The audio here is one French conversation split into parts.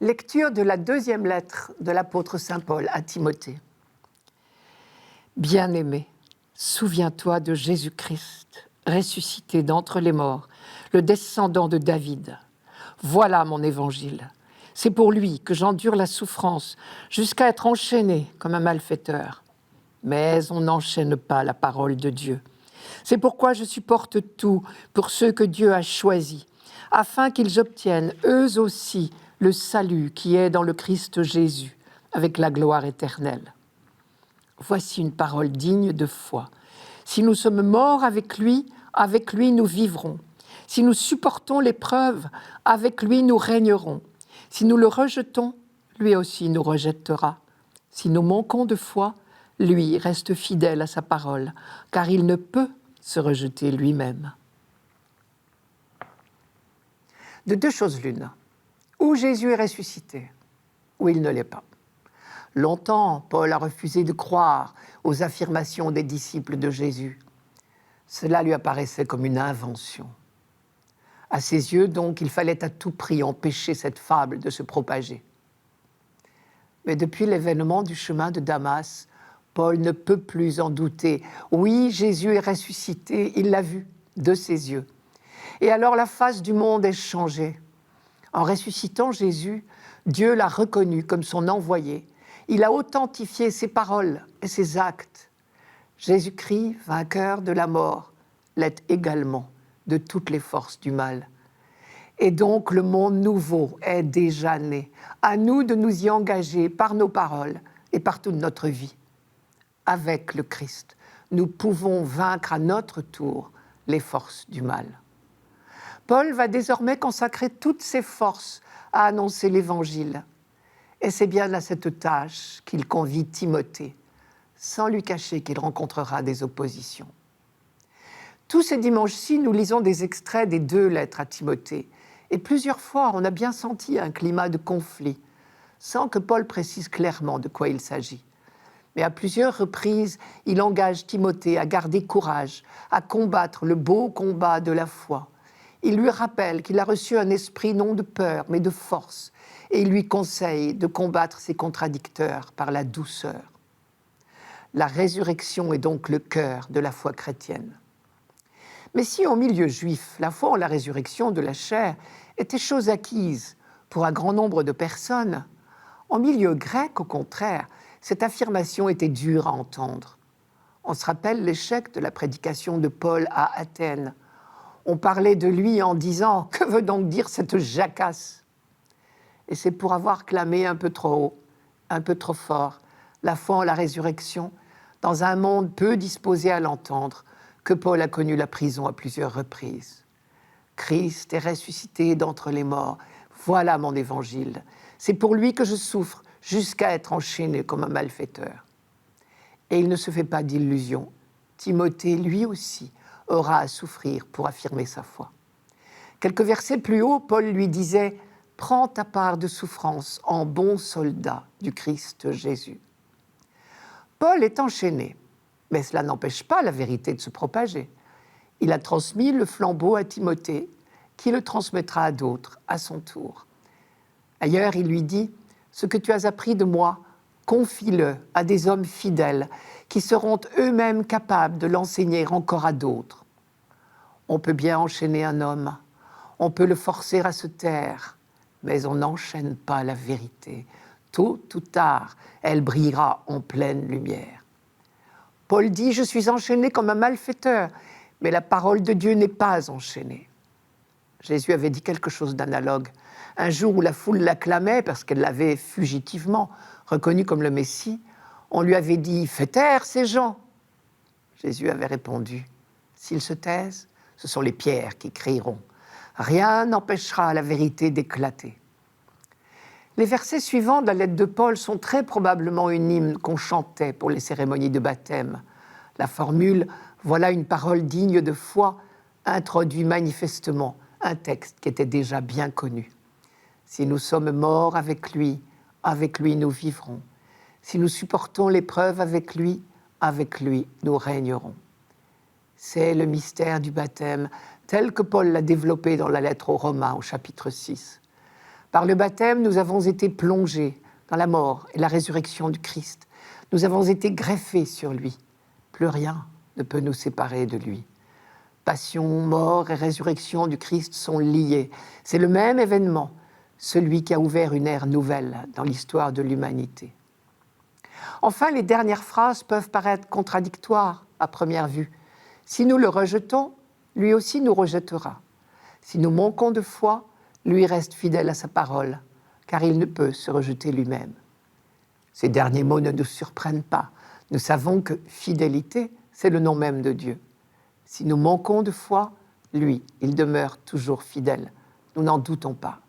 Lecture de la deuxième lettre de l'apôtre saint Paul à Timothée. Bien-aimé, souviens-toi de Jésus-Christ, ressuscité d'entre les morts, le descendant de David. Voilà mon évangile. C'est pour lui que j'endure la souffrance jusqu'à être enchaîné comme un malfaiteur. Mais on n'enchaîne pas la parole de Dieu. C'est pourquoi je supporte tout pour ceux que Dieu a choisis, afin qu'ils obtiennent eux aussi le salut qui est dans le Christ Jésus, avec la gloire éternelle. Voici une parole digne de foi. Si nous sommes morts avec lui nous vivrons. Si nous supportons l'épreuve, avec lui nous régnerons. Si nous le rejetons, lui aussi nous rejettera. Si nous manquons de foi, lui reste fidèle à sa parole, car il ne peut se rejeter lui-même. De deux choses l'une, ou Jésus est ressuscité, ou il ne l'est pas. Longtemps, Paul a refusé de croire aux affirmations des disciples de Jésus. Cela lui apparaissait comme une invention. À ses yeux, donc, il fallait à tout prix empêcher cette fable de se propager. Mais depuis l'événement du chemin de Damas, Paul ne peut plus en douter. Oui, Jésus est ressuscité, il l'a vu de ses yeux. Et alors la face du monde est changée. En ressuscitant Jésus, Dieu l'a reconnu comme son envoyé. Il a authentifié ses paroles et ses actes. Jésus-Christ, vainqueur de la mort, l'est également de toutes les forces du mal. Et donc le monde nouveau est déjà né. À nous de nous y engager par nos paroles et par toute notre vie. Avec le Christ, nous pouvons vaincre à notre tour les forces du mal. Paul va désormais consacrer toutes ses forces à annoncer l'Évangile. Et c'est bien à cette tâche qu'il convie Timothée, sans lui cacher qu'il rencontrera des oppositions. Tous ces dimanches-ci, nous lisons des extraits des 2 lettres à Timothée. Et plusieurs fois, on a bien senti un climat de conflit, sans que Paul précise clairement de quoi il s'agit. Mais à plusieurs reprises, il engage Timothée à garder courage, à combattre le beau combat de la foi. Il lui rappelle qu'il a reçu un esprit non de peur, mais de force, et il lui conseille de combattre ses contradicteurs par la douceur. La résurrection est donc le cœur de la foi chrétienne. Mais si en milieu juif, la foi en la résurrection de la chair était chose acquise pour un grand nombre de personnes, en milieu grec, au contraire, cette affirmation était dure à entendre. On se rappelle l'échec de la prédication de Paul à Athènes. On parlait de lui en disant « Que veut donc dire cette jacasse ?» Et c'est pour avoir clamé un peu trop haut, un peu trop fort, la foi en la résurrection, dans un monde peu disposé à l'entendre, que Paul a connu la prison à plusieurs reprises. Christ est ressuscité d'entre les morts. Voilà mon évangile. C'est pour lui que je souffre, jusqu'à être enchaîné comme un malfaiteur. Et il ne se fait pas d'illusions. Timothée, lui aussi, aura à souffrir pour affirmer sa foi. Quelques versets plus haut, Paul lui disait « Prends ta part de souffrance en bon soldat du Christ Jésus ». Paul est enchaîné, mais cela n'empêche pas la vérité de se propager. Il a transmis le flambeau à Timothée, qui le transmettra à d'autres à son tour. Ailleurs, il lui dit « Ce que tu as appris de moi, confie-le à des hommes fidèles qui seront eux-mêmes capables de l'enseigner encore à d'autres. » On peut bien enchaîner un homme, on peut le forcer à se taire, mais on n'enchaîne pas la vérité. Tôt ou tard, elle brillera en pleine lumière. Paul dit « Je suis enchaîné comme un malfaiteur », mais la parole de Dieu n'est pas enchaînée. Jésus avait dit quelque chose d'analogue. Un jour où la foule l'acclamait parce qu'elle l'avait fugitivement reconnu comme le Messie, on lui avait dit « Fais taire ces gens !» Jésus avait répondu « S'ils se taisent, ce sont les pierres qui crieront. Rien n'empêchera la vérité d'éclater. » Les versets suivants de la lettre de Paul sont très probablement une hymne qu'on chantait pour les cérémonies de baptême. La formule « Voilà une parole digne de foi » introduit manifestement un texte qui était déjà bien connu. Si nous sommes morts avec lui nous vivrons. Si nous supportons l'épreuve avec lui nous régnerons. C'est le mystère du baptême, tel que Paul l'a développé dans la lettre aux Romains au chapitre 6. Par le baptême, nous avons été plongés dans la mort et la résurrection du Christ. Nous avons été greffés sur lui. Plus rien ne peut nous séparer de lui. Passion, mort et résurrection du Christ sont liés. C'est le même événement, celui qui a ouvert une ère nouvelle dans l'histoire de l'humanité. Enfin, les dernières phrases peuvent paraître contradictoires à première vue. Si nous le rejetons, lui aussi nous rejettera. Si nous manquons de foi, lui reste fidèle à sa parole, car il ne peut se rejeter lui-même. Ces derniers mots ne nous surprennent pas. Nous savons que fidélité, c'est le nom même de Dieu. Si nous manquons de foi, lui, il demeure toujours fidèle. Nous n'en doutons pas.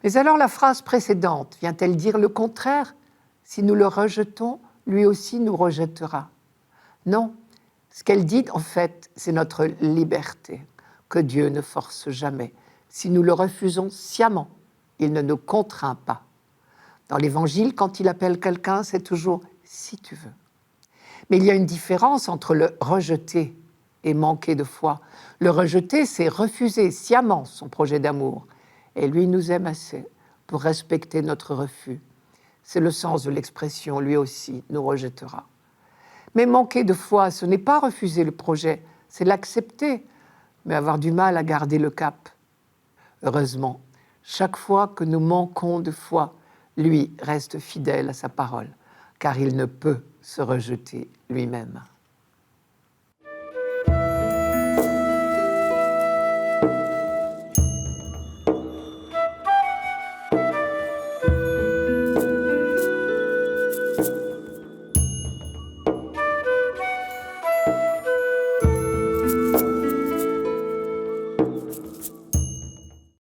Mais alors la phrase précédente vient-elle dire le contraire ? Si nous le rejetons, lui aussi nous rejettera. Non, ce qu'elle dit en fait, c'est notre liberté, que Dieu ne force jamais. Si nous le refusons sciemment, il ne nous contraint pas. Dans l'Évangile, quand il appelle quelqu'un, c'est toujours « si tu veux ». Mais il y a une différence entre le rejeter et manquer de foi. Le rejeter, c'est refuser sciemment son projet d'amour. Et lui nous aime assez pour respecter notre refus. C'est le sens de l'expression « lui aussi nous rejettera ». Mais manquer de foi, ce n'est pas refuser le projet, c'est l'accepter, mais avoir du mal à garder le cap. Heureusement, chaque fois que nous manquons de foi, lui reste fidèle à sa parole, car il ne peut se rejeter lui-même.